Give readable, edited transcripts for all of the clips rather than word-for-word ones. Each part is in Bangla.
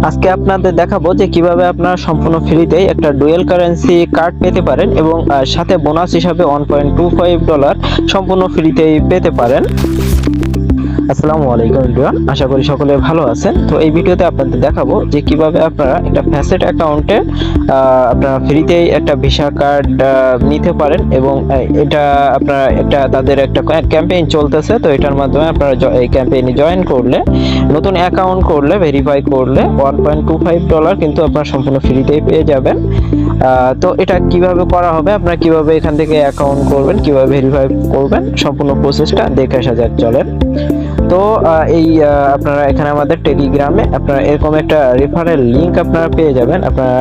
আজকে আপনাদের দেখাবো যে কিভাবে আপনারা সম্পূর্ণ ফ্রিতে একটা ডুয়েল কারেন্সি কার্ড পেতে পারেন এবং সাথে বোনাস হিসাবে $1.25 সম্পূর্ণ ফ্রিতেই পেতে পারেন। আসসালামু আলাইকুম এভরিওয়ান, আশা করি সকলে ভালো আছেন। তো এই ভিডিওতে আপনাদের দেখাবো যে কিভাবে আপনারা একটা ফ্যাসেট অ্যাকাউন্টে আপনারা ফ্রিতেই একটা ভিসা কার্ড নিতে পারেন এবং এটা আপনারা একটা তাদের একটা ক্যাম্পেইন চলতেছে। তো এটার মাধ্যমে আপনারা এই ক্যাম্পেইনে জয়েন করলে, নতুন অ্যাকাউন্ট করলে, ভেরিফাই করলে $1.25 কিন্তু আপনারা সম্পূর্ণ ফ্রিতেই পেয়ে যাবেন। তো এটা কিভাবে করা হবে, আপনারা কিভাবে এখান থেকে অ্যাকাউন্ট করবেন, কিভাবে ভেরিফাই করবেন, সম্পূর্ণ প্রসেসটা দেখে আসা যাক, চলেন। তো এই আপনারা এখানে আমাদের টেলিগ্রামে আপনারা এরকম একটা রেফারেল লিংক আপনারা পেয়ে যাবেন। আপনারা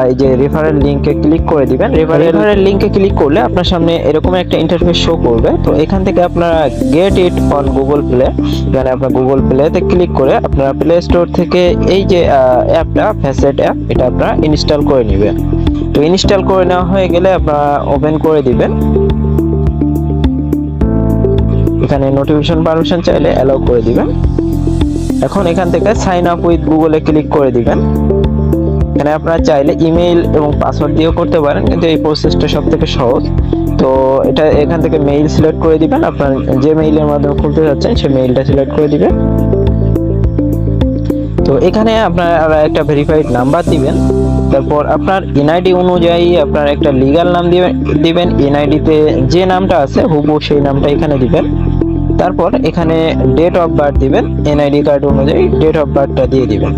এই যে রেফারেল লিংকে ক্লিক করে দিবেন। রেফারেল লিংকে ক্লিক করলে আপনার সামনে এরকম একটা ইন্টারফেস শো করবে। তো এখান থেকে আপনারা get it on Google play, এখানে আপনার গুগল প্লেতে ক্লিক করে আপনারা প্লে স্টোর থেকে এই যে অ্যাপটা ফ্যাসেট অ্যাপ, এটা আপনারা ইনস্টল করে নেবেন। তো ইনস্টল করে নেওয়া হয়ে গেলে আপনারা ওপেন করে দিবেন। এখানে নোটিফিকেশন পারমিশন চাইলে অ্যালাউ করে দিবেন। এখন এখান থেকে সাইন আপ উইথ গুগলে ক্লিক করে দিবেন। এখানে আপনারা চাইলে ইমেইল এবং পাসওয়ার্ড দিয়েও করতে পারেন, কিন্তু এই প্রসেসটা সবথেকে সহজ। তো এটা এখান থেকে মেইল সিলেক্ট করে দিবেন। আপনার যে মেইলের মাধ্যমে খুলতে যাচ্ছেন সেই মেইলটা সিলেক্ট করে দিবেন। তো এখানে আপনারা একটা ভেরিফাইড নাম্বার দিবেন। তারপর আপনার এনআইডি অনুযায়ী আপনার একটা লিগ্যাল নাম দিবেন। এনআইডিতে যে নামটা আছে হুবহু সেই নামটা এখানে দিবেন। তারপর এখানে ডেট অফ বার্থ দিবেন, এনআইডি কার্ড অনুযায়ী ডেট অফ বার্থটা দিয়ে দিবেন।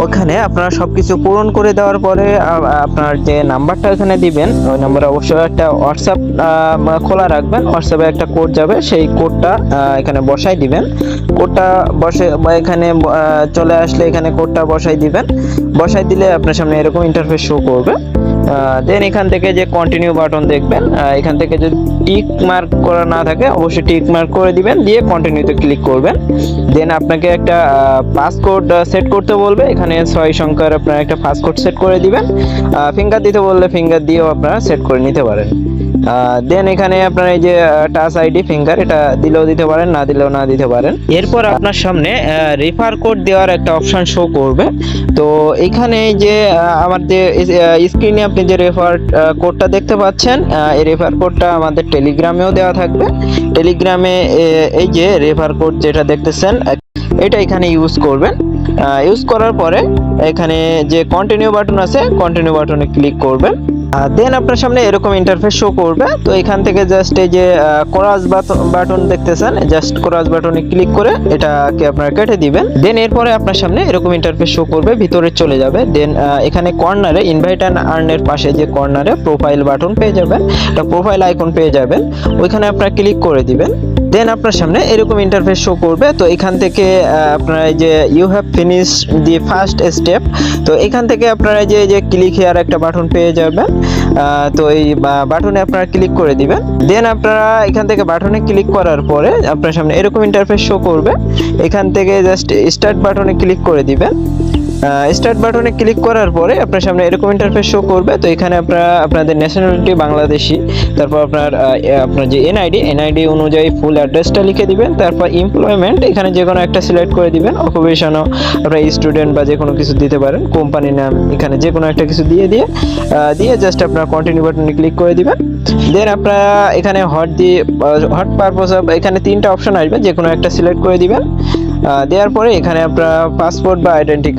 ওখানে আপনারা সবকিছু পূরণ করে দেওয়ার পরে আপনার যে নাম্বারটা এখানে দিবেন, ওই নাম্বারে অবশ্যই একটা হোয়াটসঅ্যাপ খোলা রাখবেন। হোয়াটসঅ্যাপে একটা কোড যাবে, সেই কোডটা এখানে বসাই দিবেন। কোডটা এখানে চলে আসলে এখানে কোডটা বসাই দিবেন। বসাই দিলে আপনার সামনে এরকম ইন্টারফেস শো করবে। দেন এখান থেকে যে কন্টিনিউ বাটন দেখবেন, এখান থেকে যদি টিক মার্ক করা না থাকে অবশ্যই টিক মার্ক করে দিবেন, দিয়ে কন্টিনিউতে ক্লিক করবেন। দেন আপনাকে একটা পাসকোড সেট করতে বলবে। এখানে 6 সংখ্যার আপনারা একটা পাসকোড সেট করে দিবেন। ফিঙ্গার দিতে বললে ফিঙ্গার দিয়েও আপনারা সেট করে নিতে পারেন। দেন এখানে আপনার এই যে টাচ আইডি ফিঙ্গার, এটা দিলেও দিতে পারেন, না দিলেও না দিতে পারেন। এরপর আপনার সামনে রেফার কোড দেওয়ার একটা অপশন শো করবে। তো এখানে যে আমার যে স্ক্রিনে আপনি যে রেফার কোডটা দেখতে পাচ্ছেন, এই রেফার কোডটা আমাদের টেলিগ্রামেও দেওয়া থাকবে। টেলিগ্রামে এই যে রেফার কোড যেটা দেখতেছেন এটা এখানে ইউজ করবেন। ইউজ করার পরে এখানে যে কন্টিনিউ বাটন আছে, কন্টিনিউ বাটনে ক্লিক করবেন। দেন আপনার সামনে এরকম ইন্টারফেস শো করবে। তো এখান থেকে জাস্ট এই যে ক্রস বাটন দেখতেছেন, জাস্ট ক্রস বাটনে ক্লিক করে এটাকে আপনারা কেটে দিবেন। দেন এরপরে আপনার সামনে এরকম ইন্টারফেস শো করবে, ভিতরে চলে যাবে। দেন এখানে কর্নারে ইনভাইট অ্যান্ড আর্নের পাশে যে কর্নারে প্রোফাইল বাটন পেয়ে যাবেন, এটা প্রোফাইল আইকন পেয়ে যাবেন, ওইখানে আপনারা ক্লিক করে দিবেন। দেন আপনার সামনে এরকম ইন্টারফেস শো করবে। তো এখান থেকে আপনারা এই যে you have finish the first step, তো এখান থেকে আপনারা যে ক্লিক হেয়ার একটা বাটন পেয়ে যাবেন। তো এই বাটনে আপনারা ক্লিক করে দিবেন। দেন আপনারা এখান থেকে বাটনে ক্লিক করার পরে আপনার সামনে এরকম ইন্টারফেস শো করবে। এখান থেকে জাস্ট স্টার্ট বাটনে ক্লিক করে দিবেন। স্টার্ট বাটনে ক্লিক করার পরে আপনার সামনে এরকম ইন্টারফেস শো করবে। তো এখানে আপনারা আপনাদের ন্যাশনালিটি বাংলাদেশি, তারপর আপনার যে এনআইডি অনুযায়ী ফুল অ্যাড্রেসটা লিখে দিবেন। তারপর এমপ্লয়মেন্ট এখানে যে কোনো একটা সিলেক্ট করে দিবেন। অকুপেশনও আপনারা স্টুডেন্ট বা যে কোনো কিছু দিতে পারেন। কোম্পানি নাম এখানে যে কোনো একটা কিছু দিয়ে জাস্ট আপনারা কন্টিনিউ বাটনে ক্লিক করে দিবেন। দেন আপনারা এখানে হট পারপোজ এখানে 3টা অপশন আসবে, যে কোনো একটা সিলেক্ট করে দিবেন। দেওয়ার পরে এখানে আপনারা পাসপোর্ট বা আইডেন্টি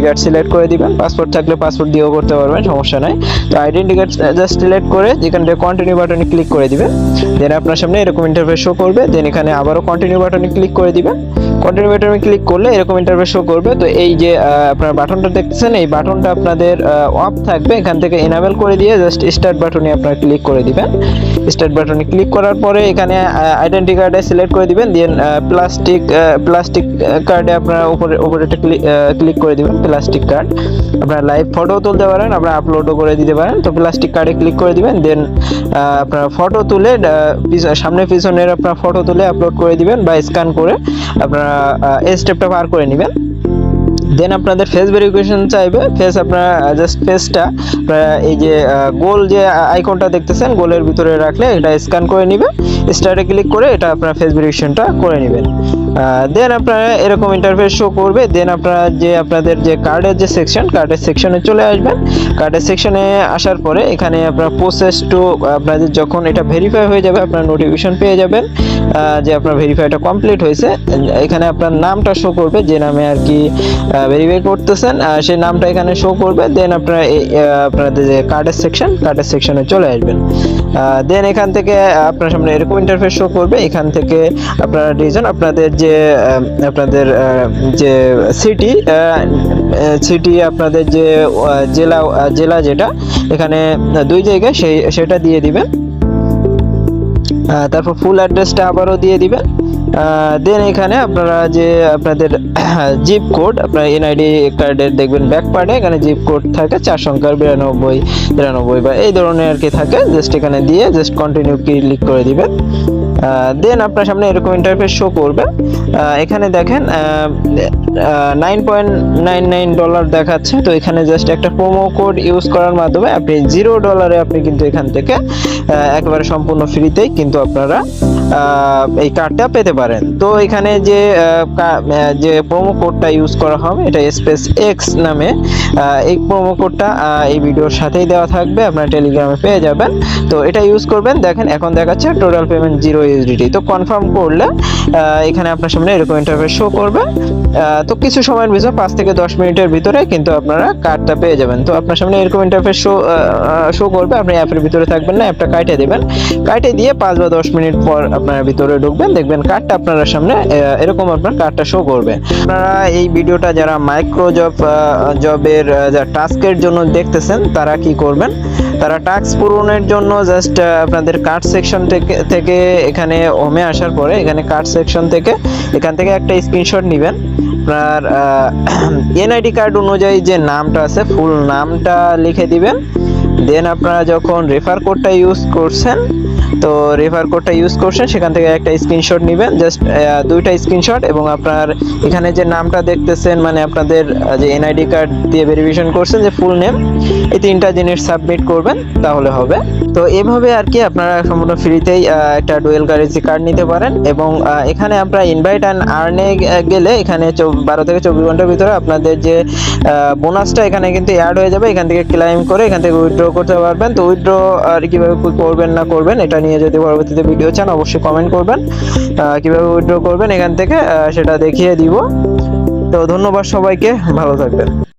কার্ড সিলেক্ট করে দিবেন। পাসপোর্ট থাকলে পাসপোর্ট দিয়েও করতে পারবেন, সমস্যা নাই। তো আইডেন্টি কার্ড জাস্ট সিলেক্ট করে এখানে কন্টিনিউ বাটনে ক্লিক করে দিবেন। দেন আপনার সামনে এরকম ইন্টারফেস শো করবে। দেন এখানে আবারও কন্টিনিউ বাটনে ক্লিক করে দিবেন। কন্টিনিউ বাটনে ক্লিক করলে এরকম ইন্টারফেস শো করবে। তো এই যে আপনার বাটনটা দেখতেছেন, এই বাটনটা আপনাদের অফ থাকবে। এখান থেকে এনাবেল করে দিয়ে জাস্ট স্টার্ট বাটনে আপনারা ক্লিক করে দিবেন। স্টার্ট বাটনে ক্লিক করার পরে এখানে আইডেন্টি কার্ডে সিলেক্ট করে দিবেন। দেন প্লাস্টিক কার্ডে আপনারা উপরে ক্লিক করে দিবেন। প্লাস্টিক কার্ড আপনারা লাইভ ফটো তুলতে পারেন, আপনারা আপলোডও করে দিতে পারেন। তো প্লাস্টিক কার্ডে ক্লিক করে দিবেন। দেন আপনারা ফটো তুলে সামনে পিছনের আপনারা ফটো তুলে আপলোড করে দিবেন বা স্ক্যান করে আপনারা এই স্টেপটা পার করে নেবেন। দেন আপনাদের ফেস ভেরিফিকেশন চাইবে। ফেস আপনারা জাস্ট ফেসটা এই যে গোল যে আইকনটা দেখতেছেন, গোলের ভিতরে রাখলে এটা স্ক্যান করে নেবে। স্টার্টে ক্লিক করে এটা আপনারা ফেস ভেরিফিকেশনটা করে নেবেন। দেন আপনারা এরকম ইন্টারফেস শো করবে। দেন আপনারা যে আপনাদের যে কার্ডের যে সেকশন, কার্ডের সেকশনে চলে আসবেন। কার্ডের সেকশনে আসার পরে এখানে আপনার প্রসেস টু, আপনাদের যখন এটা ভেরিফাই হয়ে যাবে আপনার নোটিফিকেশন পেয়ে যাবেন যে আপনার ভেরিফাইটা কমপ্লিট হয়েছে। এখানে আপনার নামটা শো করবে, যে নামে আর কি ভেরিফাই করতেছেন সেই নামটা এখানে শো করবে। দেন আপনারা আপনাদের যে কার্ডের সেকশন, কার্ডের সেকশনে চলে আসবেন। দেন এখান থেকে আপনার সামনে এরকম ইন্টারফেস শো করবে। এখান থেকে আপনারা রিজন, আপনাদের যে আপনাদের যে সিটি আপনাদের যে জেলা যেটা এখানে 2 জায়গায় সেটা দিয়ে দিবেন। তারপর ফুল অ্যাড্রেসটা আবারও দিয়ে দিবেন। দেন এখানে আপনারা যে আপনাদের জিপ কোড, আপনার এনআইডি কার্ডের দেখবেন ব্যাক পার্টে এখানে জিপ কোড থাকে 4 সংখ্যার 92 93 বা এই ধরনের আর কি থাকে। জাস্ট এখানে দিয়ে জাস্ট কন্টিনিউ ক্লিক করে দিবেন। দেন আপনার সামনে এরকম ইন্টারফেস শো করবে। এখানে দেখেন $9.99 দেখাচ্ছে। তো এখানে জাস্ট একটা প্রোমো কোড ইউজ করার মাধ্যমে আপনি $0 আপনি কিন্তু এখান থেকে একেবারে সম্পূর্ণ ফ্রিতেই কিন্তু আপনারা এই কার্ডটা পেতে পারেন। তো এখানে যে প্রোমো কোডটা ইউজ করা হবে এটা স্পেস এক্স নামে। এই প্রোমো কোডটা এই ভিডিওর সাথেই দেওয়া থাকবে, আপনারা টেলিগ্রামে পেয়ে যাবেন। তো এটা ইউজ করবেন। দেখেন এখন দেখাচ্ছে টোটাল পেমেন্ট $0 তো কনফার্ম করলে এখানে আপনার সামনে এরকম ইন্টারফেস শো করবে। তো কিছু সময়ের ভিতরে 5 থেকে 10 মিনিটের ভিতরে কিন্তু আপনারা কার্ডটা পেয়ে যাবেন। তো আপনার সামনে এরকম ইন্টারফেস শো করবে। আপনি অ্যাপের ভিতরে থাকবেন না, অ্যাপটা কাটে দিবেন। কাটে দিয়ে 5 বা 10 মিনিট পর আপনারা ভিতরে ঢুকবেন, দেখবেন কার্ডটা আপনার সামনে এরকম আপনার কার্ডটা শো করবে। আপনারা এই ভিডিওটা যারা মাইক্রো জবের টাস্কের জন্য দেখতেছেন তারা কি করবেন, তারা টাস্ক পূরণের জন্য জাস্ট আপনাদের কার্ড সেকশন থেকে এখানে হোমে আসার পরে এখানে কার্ড সেকশন থেকে এখান থেকে একটা স্ক্রিনশট নেবেন। আপনার এনআইডি কার্ড অনুযায়ী যে নামটা আছে ফুল নামটা লিখে দিবেন। দেন আপনারা যখন রেফার কোডটা ইউজ করছেন, তো রেফার কোডটা ইউজ করছেন সেখান থেকে একটা স্ক্রিনশট নেবেন, জাস্ট 2টা স্ক্রিনশট, এবং আপনার এখানে যে নামটা দেখতেছেন মানে আপনাদের যে এনআইডি কার্ড দিয়ে ভেরিফিকেশন করছেন যে ফুল নেম, এই 3টা জিনিস সাবমিট করবেন তাহলে হবে। তো এভাবে আর কি আপনারা সম্পূর্ণ ফ্রিতেই একটা ডুয়েল কারেন্সি কার্ড নিতে পারেন। এবং এখানে আপনারা ইনভাইট অ্যান্ড আর্নে গেলে এখানে 12 থেকে 24 ঘন্টার ভিতরে আপনাদের যে বোনাসটা এখানে কিন্তু অ্যাড হয়ে যাবে। এখান থেকে ক্লাইম করে এখান থেকে উইথড্র করতে পারবেন। তো উইথড্র আর কিভাবে করবেন না করবেন এটা নিয়ে যদি পরবর্তীতে ভিডিও চান অবশ্যই কমেন্ট করবেন। কিভাবে উইথড্র করবেন এখান থেকে সেটা দেখিয়ে দিব। তো ধন্যবাদ সবাইকে, ভালো থাকবেন।